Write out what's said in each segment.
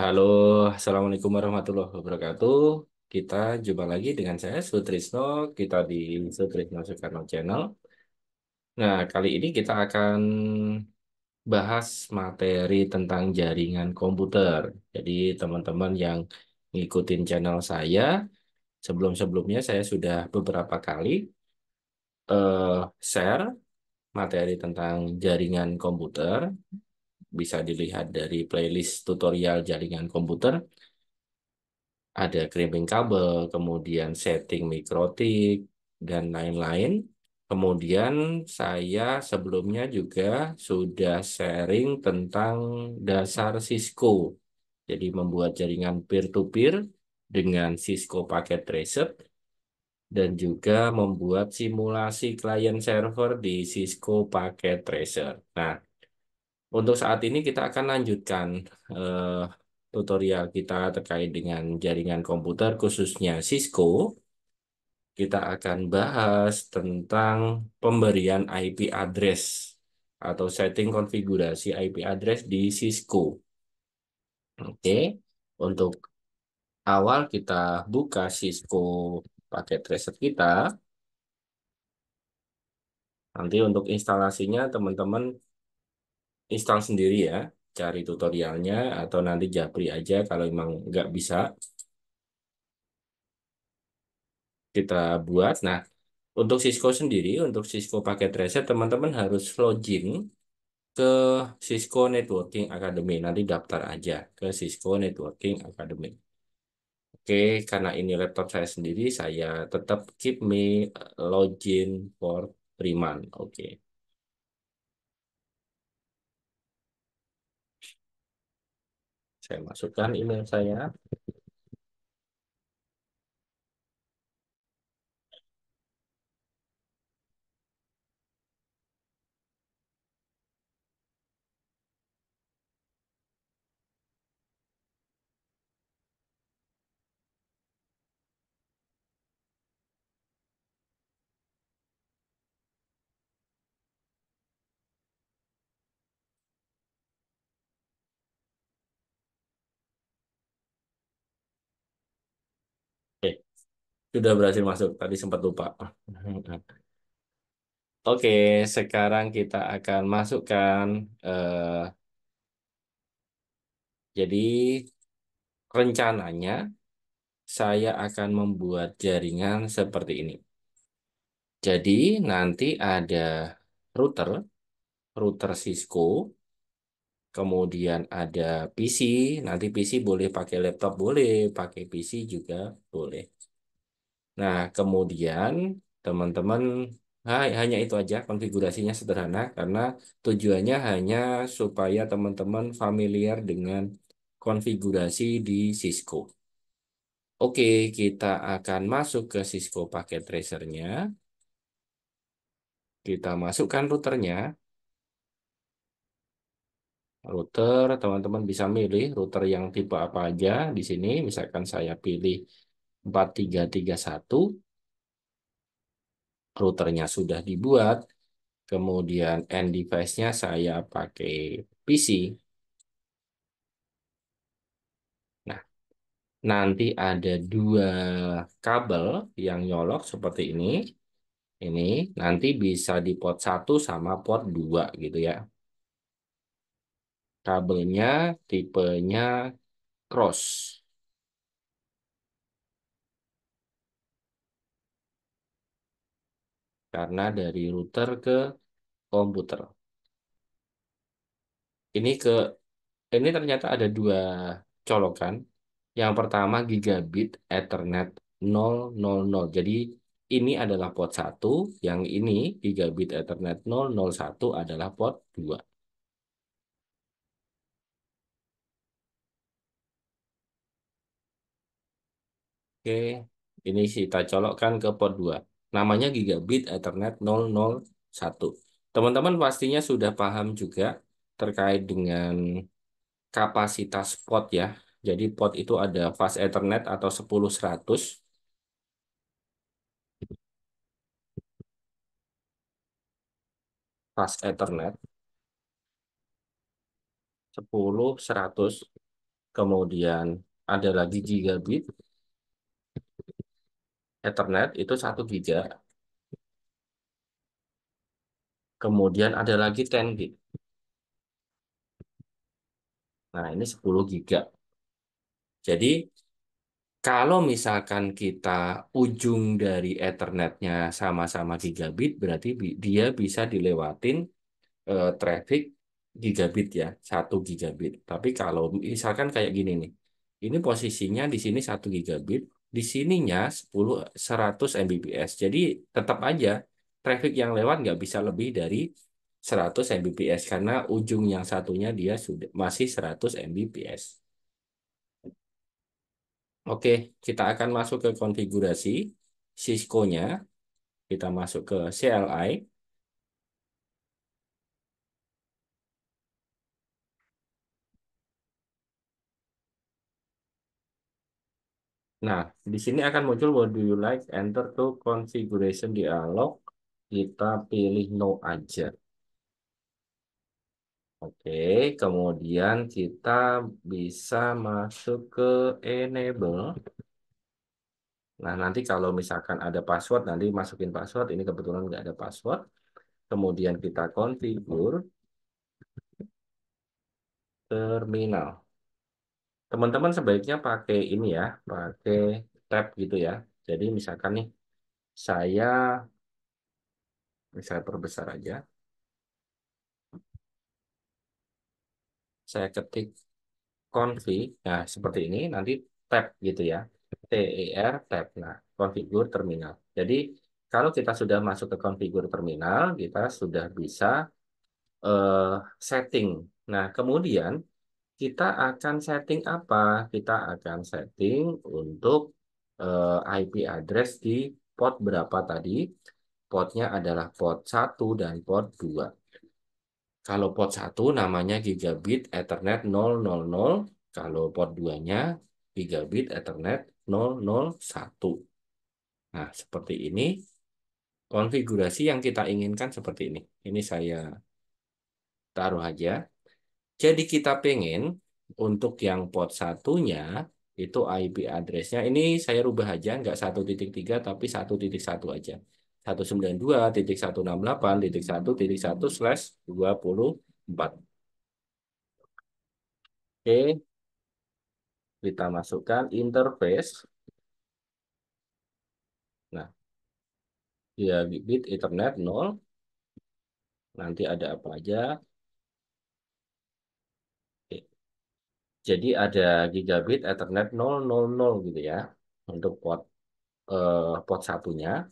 Halo, Assalamualaikum warahmatullahi wabarakatuh. Kita jumpa lagi dengan saya, Sutrisno. Kita di Sutrisno Soekarno Channel. Nah, kali ini kita akan bahas materi tentang jaringan komputer. Jadi, teman-teman yang ngikutin channel saya, sebelum-sebelumnya saya sudah beberapa kali share materi tentang jaringan komputer. Bisa dilihat dari playlist tutorial jaringan komputer. Ada crimping kabel, kemudian setting mikrotik, dan lain-lain. Kemudian saya sebelumnya juga sudah sharing tentang dasar Cisco. Jadi membuat jaringan peer-to-peer dengan Cisco Packet Tracer dan juga membuat simulasi client server di Cisco Packet Tracer. Nah, untuk saat ini kita akan lanjutkan eh, tutorial kita terkait dengan jaringan komputer khususnya Cisco. Kita akan bahas tentang pemberian IP address atau setting konfigurasi IP address di Cisco. Oke, untuk awal kita buka Cisco paket tracer kita. Nanti untuk instalasinya teman-teman install sendiri ya, cari tutorialnya atau nanti japri aja kalau memang nggak bisa kita buat. Nah, untuk Cisco sendiri, untuk Cisco paket tracer, teman-teman harus login ke Cisco Networking Academy. Nanti daftar aja ke Cisco Networking Academy. Oke, karena ini laptop saya sendiri, saya tetap keep me login for 3 months. Oke, saya masukkan email saya. Oke, sudah berhasil masuk. Tadi sempat lupa. Oke, sekarang kita akan masukkan. eh, jadi rencananya saya akan membuat jaringan seperti ini. Jadi nanti ada router, router Cisco, kemudian ada PC, nanti PC boleh pakai laptop, boleh pakai PC juga boleh. Nah, kemudian teman-teman hanya itu aja konfigurasinya sederhana karena tujuannya hanya supaya teman-teman familiar dengan konfigurasi di Cisco. Oke, kita akan masuk ke Cisco paket tracernya. Kita masukkan routernya. Router, teman-teman bisa milih router yang tipe apa aja di sini. Misalkan saya pilih 4331, routernya sudah dibuat. Kemudian end device-nya saya pakai PC. Nah, nanti ada dua kabel yang nyolok seperti ini. Ini nanti bisa di port 1 sama port 2 gitu ya. Kabelnya tipenya cross karena dari router ke komputer. Ini ke ini ternyata ada dua colokan. Yang pertama gigabit Ethernet 000. Jadi ini adalah port 1, yang ini gigabit Ethernet 001 adalah port 2. Oke, ini kita colokkan ke port 2. Namanya gigabit Ethernet 001. Teman-teman pastinya sudah paham juga terkait dengan kapasitas port ya. Jadi port itu ada fast Ethernet atau 10-100, fast Ethernet 10-100. kemudian ada lagi gigabit Ethernet itu 1 giga, kemudian ada lagi 10 gig. Nah, ini 10 giga. Jadi kalau misalkan kita ujung dari Ethernetnya sama-sama gigabit, berarti dia bisa dilewatin traffic gigabit ya, 1 gigabit. Tapi kalau misalkan kayak gini nih, ini posisinya di sini 1 gigabit, di sininya 100 Mbps. Jadi tetap aja traffic yang lewat nggak bisa lebih dari 100 Mbps karena ujung yang satunya dia sudah masih 100 Mbps. Oke, kita akan masuk ke konfigurasi Cisco-nya. Kita masuk ke CLI. Nah, di sini akan muncul what do you like, enter to configuration dialog. Kita pilih no aja. Oke, kemudian kita bisa masuk ke enable. Nah, nanti kalau misalkan ada password, nanti masukin password. Ini kebetulan nggak ada password. Kemudian kita configure terminal. Teman-teman sebaiknya pakai ini ya, pakai tab gitu ya. Jadi misalkan nih, saya misalnya perbesar aja, saya ketik config, nah seperti ini, nanti tab gitu ya, TER tab, nah configure terminal. Jadi kalau kita sudah masuk ke configure terminal, kita sudah bisa eh, setting. Nah kemudian kita akan setting apa? Kita akan setting untuk IP address di port berapa tadi? Portnya adalah port 1 dan port 2. Kalau port 1 namanya gigabit Ethernet 000. Kalau port 2-nya gigabit Ethernet 001. Nah, seperti ini konfigurasi yang kita inginkan seperti ini. Ini saya taruh aja. Jadi kita pengen untuk yang port satunya itu IP address-nya ini saya rubah aja nggak 1.3 tapi 1.1 aja. 192.168.1.1/24. Oke, kita masukkan interface. Nah, dia bit Ethernet 0. Nanti ada apa aja? Oke. Jadi ada gigabit Ethernet 000 gitu ya. Untuk port satunya.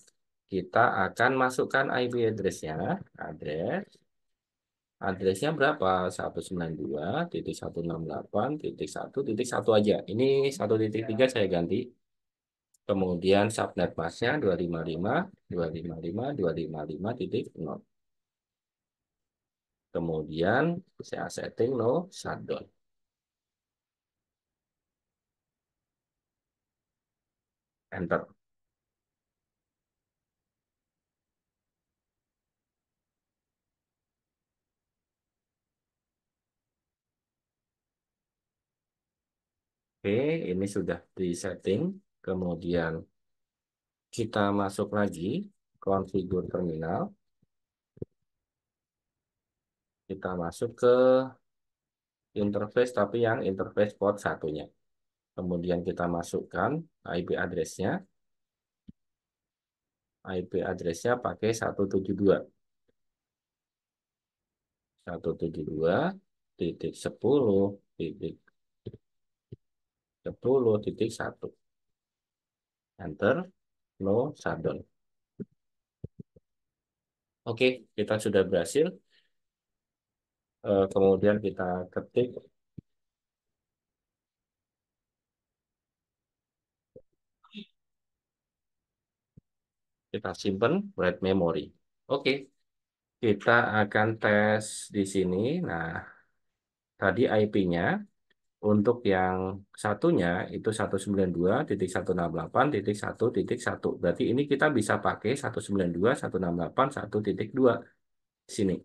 Kita akan masukkan IP address-nya. Addressnya berapa? 192.168.1.1 aja. Ini 1.3 saya ganti. Kemudian subnet mask-nya 255.255.255.0. Kemudian saya setting no shutdown. Enter. Oke, ini sudah di setting. Kemudian kita masuk lagi configure terminal. Kita masuk ke interface tapi yang interface port satunya. Kemudian kita masukkan IP address-nya. IP address-nya pakai 172.168.10.10.1. Enter, no shutdown. Oke, kita sudah berhasil. Kemudian kita ketik, kita simpan write memory. Oke, kita akan tes di sini. Nah, tadi IP-nya untuk yang satunya itu 192.168.1.1. Berarti ini kita bisa pakai 192.168.1.2 sini.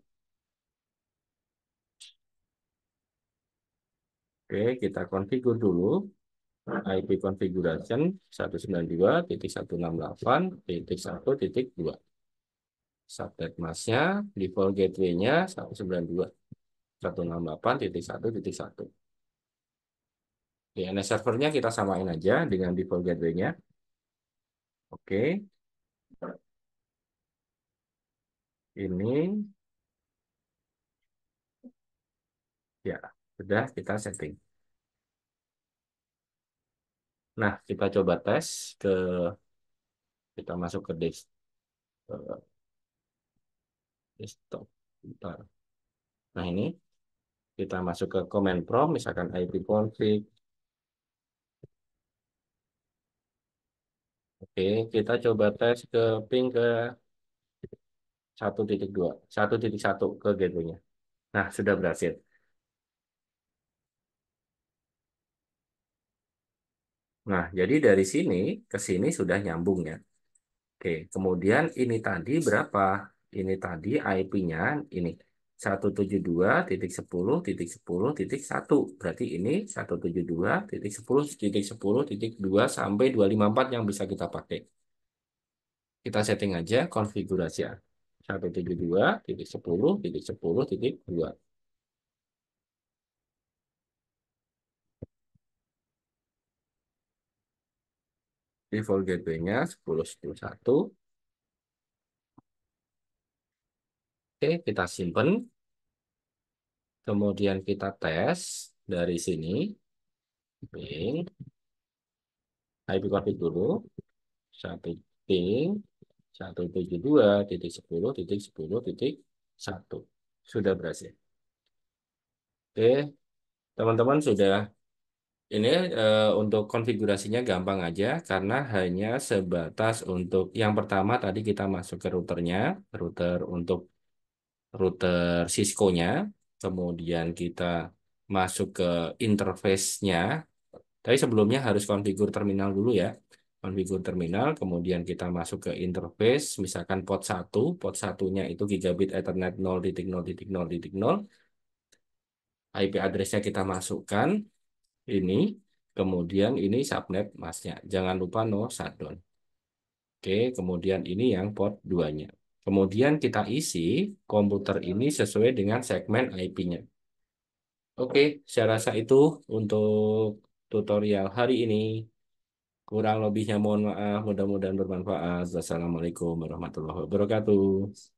Oke, kita konfigur dulu. IP configuration 192.168.1.2. Subnet masknya, default gateway-nya 192.168.1.1. DNS servernya kita samain aja dengan default gateway-nya. Oke, ini ya sudah kita setting. Nah, kita coba tes ke kita masuk ke desktop. Bentar. Nah, ini kita masuk ke command prompt, misalkan ipconfig. Oke, kita coba tes ke ping ke 1.2, 1.1 ke gateway-nya. Nah, sudah berhasil. Nah, jadi dari sini ke sini sudah nyambung ya. Oke, kemudian ini tadi berapa? Ini tadi IP-nya ini 172.10.10.1. Berarti ini 172.10.10.2 sampai 254 yang bisa kita pakai. Kita setting aja konfigurasi 172.10.10.2. Default gateway-nya 10.10.1. Oke, kita simpen. Kemudian kita tes dari sini. Ping, IP config dulu. Satu ping 172.10.10.1. Sudah berhasil. Oke, teman-teman sudah ini untuk konfigurasinya gampang aja karena hanya sebatas untuk yang pertama tadi kita masuk ke routernya, router untuk router Cisco-nya, kemudian kita masuk ke interface-nya. Tapi sebelumnya harus konfigur terminal dulu ya. Konfigur terminal, kemudian kita masuk ke interface, misalkan port satunya itu gigabit Ethernet 0.0.0.0, IP address-nya kita masukkan, ini, kemudian ini subnet masnya. Jangan lupa no shutdown. Oke, kemudian ini yang port 2-nya. Kemudian kita isi komputer ini sesuai dengan segmen IP-nya. Oke, saya rasa itu untuk tutorial hari ini. Kurang lebihnya mohon maaf, mudah-mudahan bermanfaat. Wassalamualaikum warahmatullahi wabarakatuh.